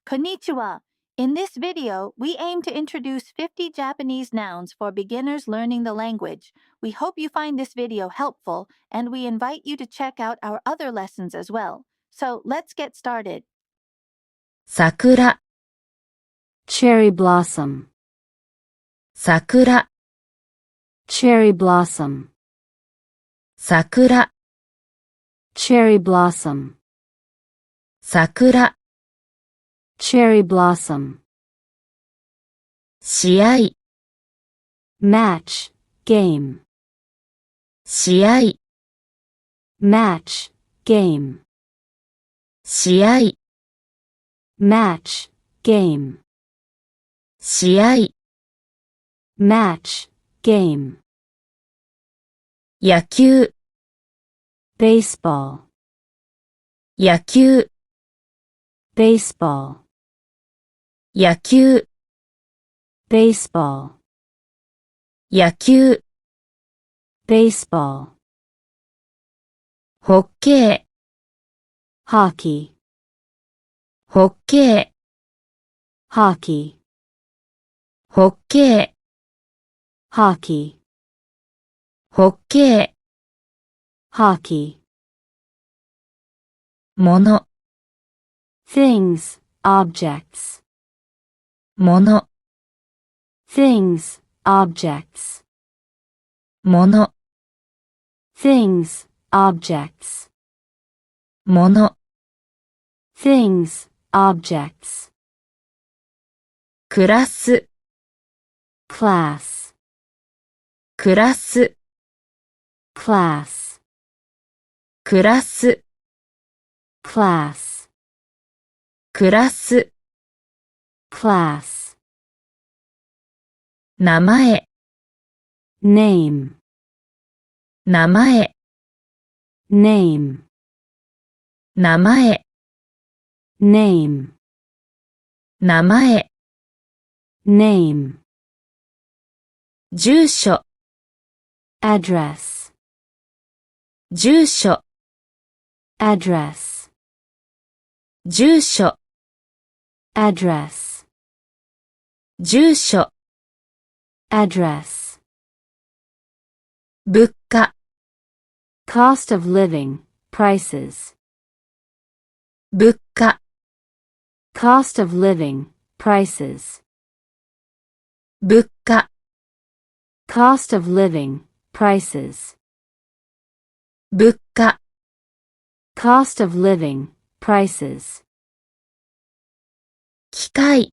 Konnichiwa! In this video, we aim to introduce 50 Japanese nouns for beginners learning the language. We hope you find this video helpful, and we invite you to check out our other lessons as well. So let's get started. Sakura, cherry blossom, sakura, cherry blossom, sakura, cherry blossom, sakura, cherry blossom. 試合、 match, game, 試合、 match, game, 試合、 match, game, 試合、 match, game. 野球、 baseball, 野球、 baseball, 野球、 baseball, 野球、 baseball. ホッケー、 hockey, ホッケー、 hockey, ホッケー、 hockey, ホッケー、 hockey. もの、 things, objects, もの、 things, objects, もの、 things, objects, もの、 things, objects. クラス、 class, クラス、 class, クラス、 class, クラス、 class. 名前、 name, 名前、 name, 名前、 name, 名前、 name. 住所、 address, 住所、 address, 住所、 address, 住所、 address. 物価、 cost of living, prices, 物価、 cost of living, prices, 物価、 cost of living, prices, 物価、 cost of living, prices. 機械、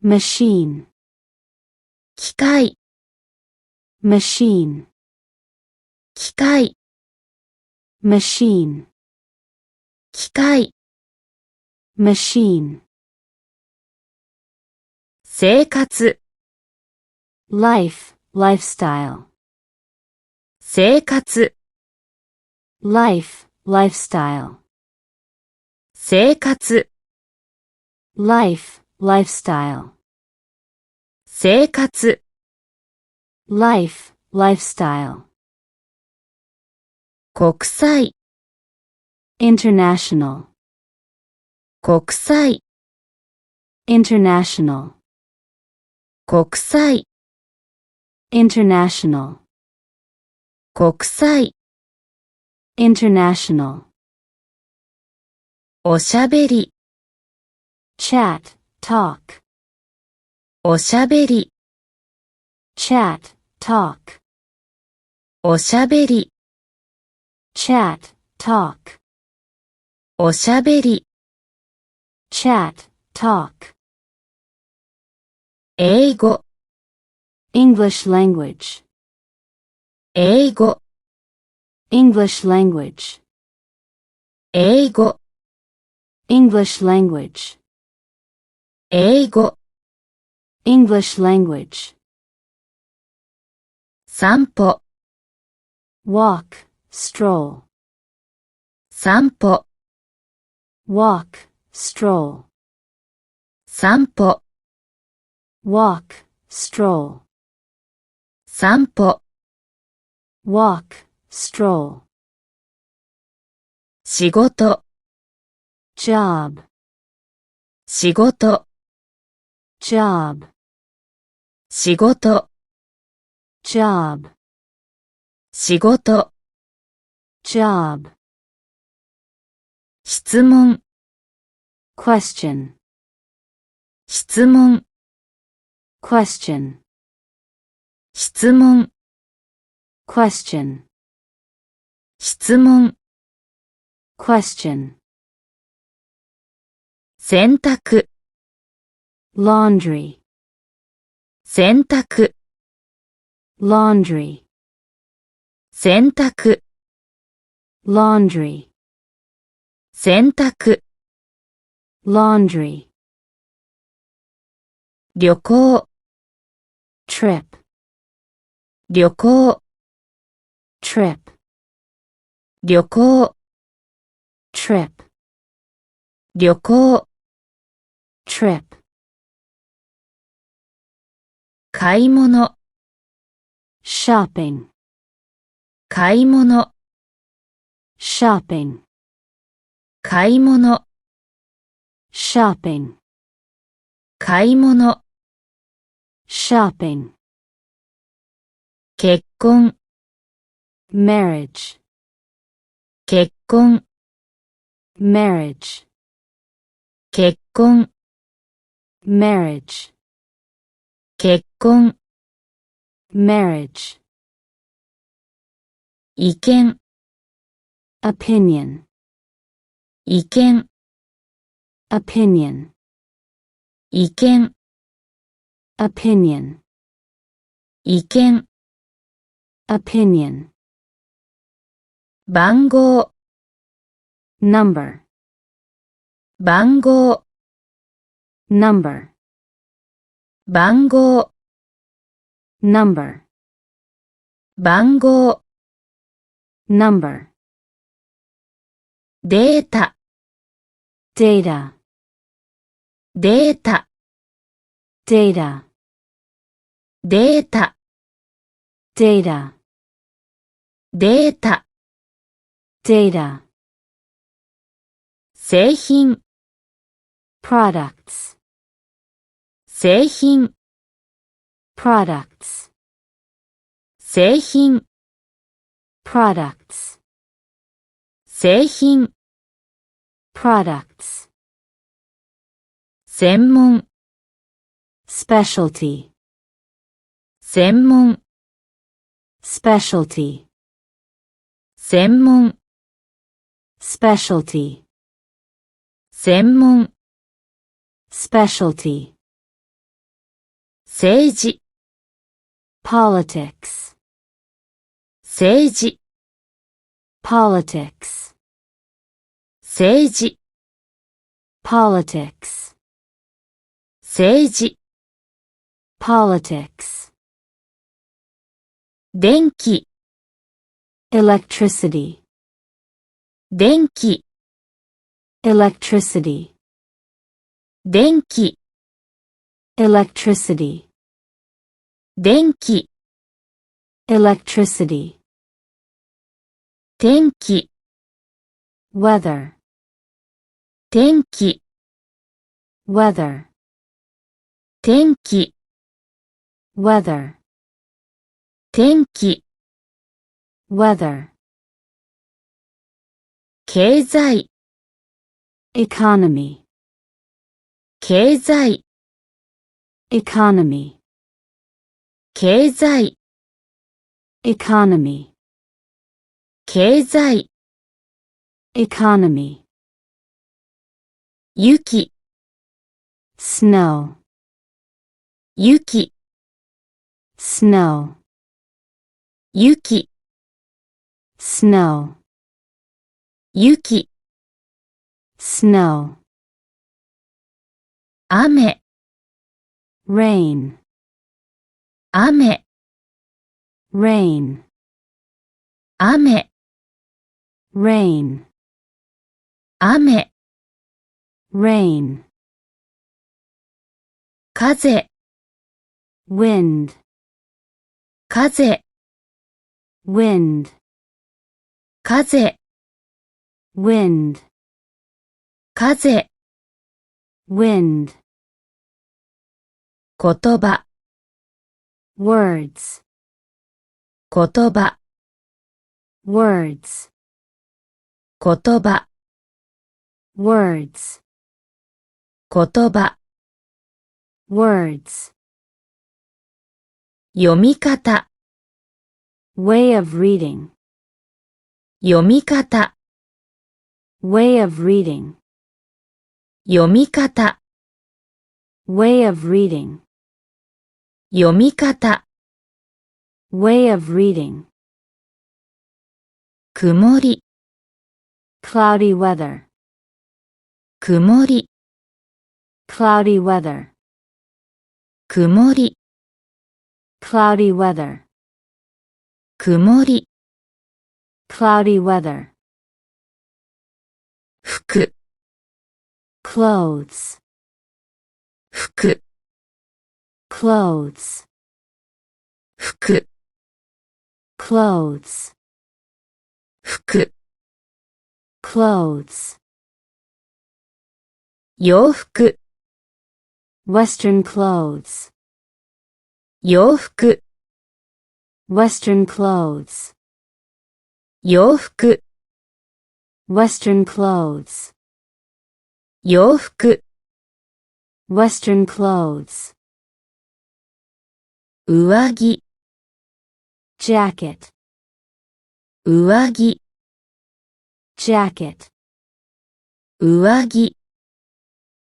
machine, 機械、 machine, 機械、 machine, 機械、 machine. 生活、 life, lifestyle, 生活、 life, lifestyle, 生活、 life, lifestyle, 生活、 life, lifestyle. 国際、 international, 国際、 international, 国際、 international, 国際、 international. おしゃべり、 chat, talk, おしゃべり、 chat, talk, おしゃべり、 chat, talk, おしゃべり、 chat, talk. 英語、 English language, 英語、 English language, 英語、 English language, 英語、 English language. 散歩、 walk, stroll, 散歩、 walk, stroll, 散歩、 walk, stroll, 散歩、 walk, stroll. 仕事、 job, 仕事、job, 仕事、job, 仕事、job, 質問、question, 質問、question, 質問、question, 質問、question, 洗濯、laundry, 洗濯、laundry, 洗濯、laundry, 洗濯、laundry, 旅行、trip, 旅行、trip, 旅行、trip, 旅行、trip, 買い物、shopping, 買い物、shopping, 買い物、shopping, 買い物、shopping, 結婚、marriage, 結婚、marriage, 結婚、marriage, 結婚、marriage, 意見、opinion, 意見、opinion, 意見、opinion, 意見、opinion, 番号、number, 番号、number, 番号、number, 番号、number, データ、data, データ、 data, データ、 data, データ、 data, 製品、products, 製品、products, 製品、products, 製品、products, 専門、specialty, 専門、specialty, 専門、specialty, 専門、specialty, 政治、politics, 政治、politics, 政治、politics, 政治、politics, 電気、electricity, 電気、electricity, 電気、electricity, 電気、 electricity, 天気、 weather, 天気、 weather, 天気、 weather, 天気、 weather, 経済、 economy, 経済、 economy, 経済、 economy, 経済、 economy, 雪、 snow, 雪、 snow, 雪、 snow, 雪、 snow, 雨、 rain, 雨、 rain, 雨、 rain, 雨、 rain, 風、 wind, 風、 wind, 風、 wind, 風、wind, 言葉、 words, 言葉、 words, 言葉、 words, 言葉、 words, 読み方、 way of reading, 読み方、 way of reading, 読み方、 way of reading, 読み方、 way of reading, 曇り、 cloudy weather, 曇り、 cloudy weather, 曇り、 cloudy weather, 曇り、 cloudy weather, 服、 clothes, 服、 clothes, 服、 clothes, 服、 clothes, 洋服、 western clothes, 洋服、 western clothes, 洋服、 western clothes, 洋服、 western clothes, 上着、 jacket, 上着、 jacket, 上着、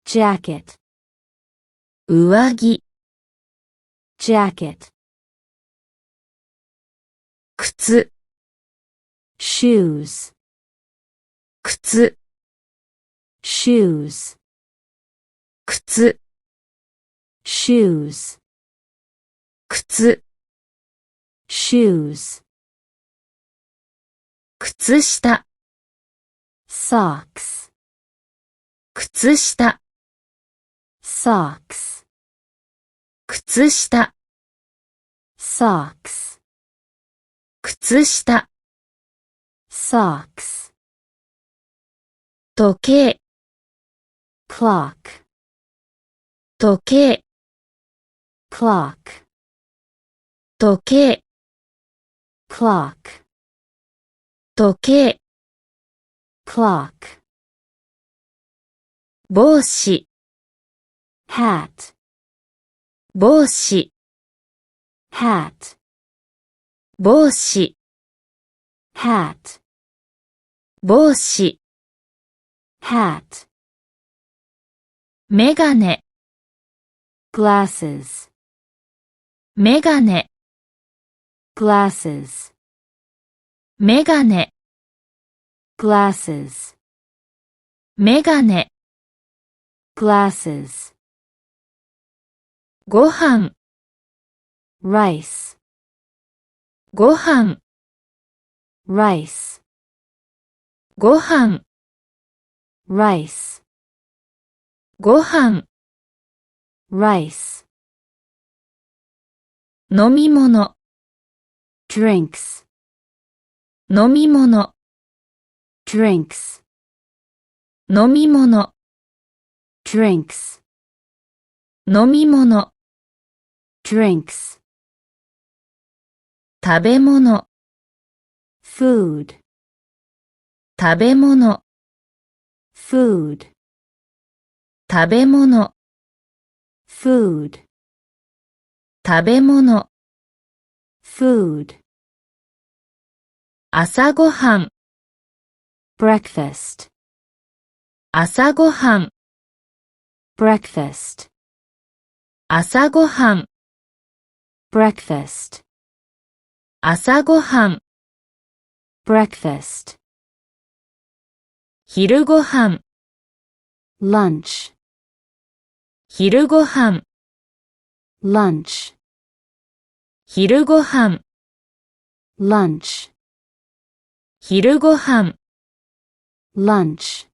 jacket, 上着、 jacket, 靴、 shoes, 靴、 shoes, 靴、 shoes, 靴、 shoes, 靴下、 socks, 靴下、 socks, 靴下、 socks, 靴下、 socks, 時計、 clock, 時計、 clock, 時計、 clock, 時計、 clock, 帽子、 hat, 帽子、 hat, 帽子、 hat, 帽子、 hat, メガネ、 glasses, メガネ、 glasses, メガネ、 glasses, メガネ、 glasses, ご飯、 rice, ご飯、 rice, ご飯、 rice, ご飯、 rice, 飲み物、 drinks, 飲み物、 drinks, 飲み物、 drinks, 飲み物、 drinks, 食べ物、 food, 食べ物、 food, 食べ物、 food, 食べ物、 food, 朝ごはん、 breakfast, 朝ごはん、 breakfast, 朝ごはん、 breakfast, 朝ごはん、 breakfast, 昼ごはん、 lunch, 昼ごはん、 lunch, 昼ごはん、 lunch, 昼ごはん、 lunch,